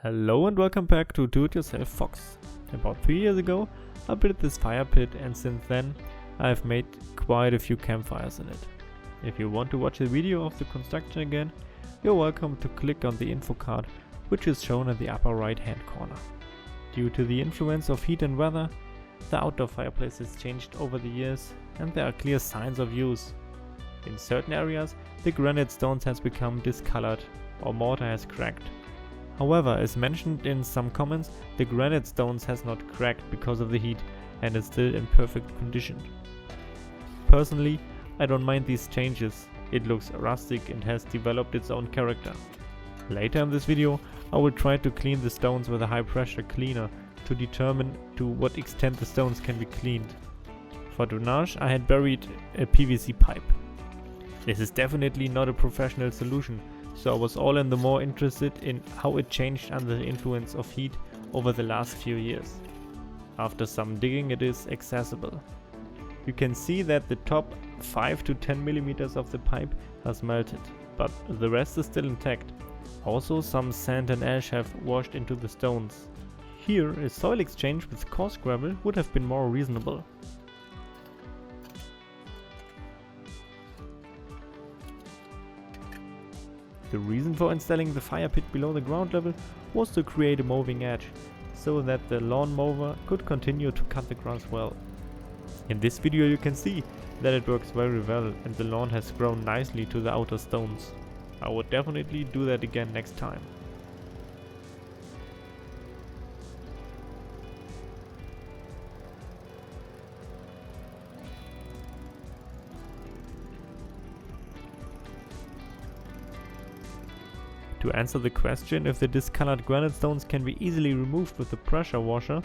Hello and welcome back to Do It Yourself Fox. About 3 years ago I built this fire pit, and since then I have made quite a few campfires in it. If you want to watch a video of the construction again, you're welcome to click on the info card, which is shown in the upper right hand corner. Due to the influence of heat and weather, the outdoor fireplace has changed over the years and there are clear signs of use. In certain areas the granite stones has become discolored or mortar has cracked. However, as mentioned in some comments, the granite stones has not cracked because of the heat and is still in perfect condition. Personally, I don't mind these changes. It looks rustic and has developed its own character. Later in this video, I will try to clean the stones with a high pressure cleaner to determine to what extent the stones can be cleaned. For drainage, I had buried a PVC pipe. This is definitely not a professional solution, so I was all in the more interested in how it changed under the influence of heat over the last few years. After some digging, it is accessible. You can see that the top 5 to 10 millimeters of the pipe has melted, but the rest is still intact. Also, some sand and ash have washed into the stones. Here, a soil exchange with coarse gravel would have been more reasonable. The reason for installing the fire pit below the ground level was to create a moving edge, so that the lawn mower could continue to cut the grass well. In this video you can see that it works very well and the lawn has grown nicely to the outer stones. I would definitely do that again next time. To answer the question if the discolored granite stones can be easily removed with a pressure washer,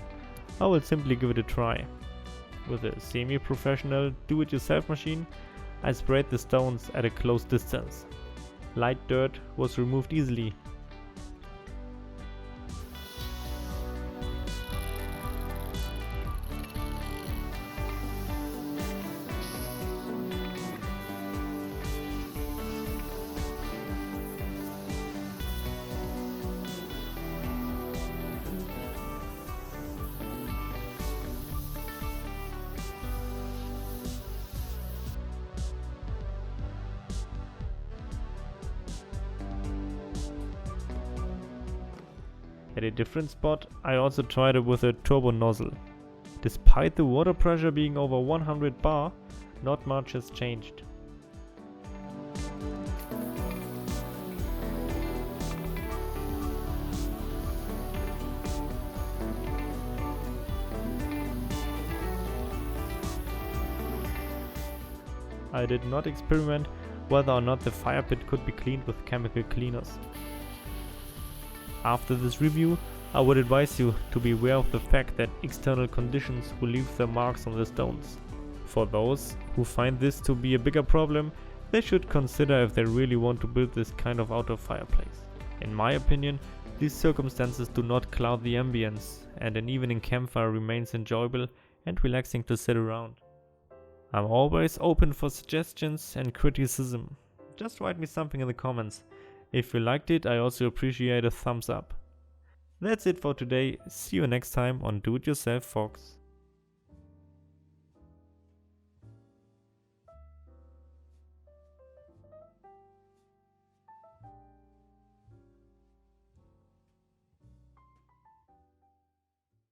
I will simply give it a try. With a semi-professional do-it-yourself machine, I sprayed the stones at a close distance. Light dirt was removed easily. At a different spot, I also tried it with a turbo nozzle. Despite the water pressure being over 100 bar, not much has changed. I did not experiment whether or not the fire pit could be cleaned with chemical cleaners. After this review, I would advise you to be aware of the fact that external conditions will leave their marks on the stones. For those who find this to be a bigger problem, they should consider if they really want to build this kind of outdoor fireplace. In my opinion, these circumstances do not cloud the ambience, and an evening campfire remains enjoyable and relaxing to sit around. I'm always open for suggestions and criticism. Just write me something in the comments. If you liked it, I also appreciate a thumbs up. That's it for today. See you next time on Do It Yourself Fox.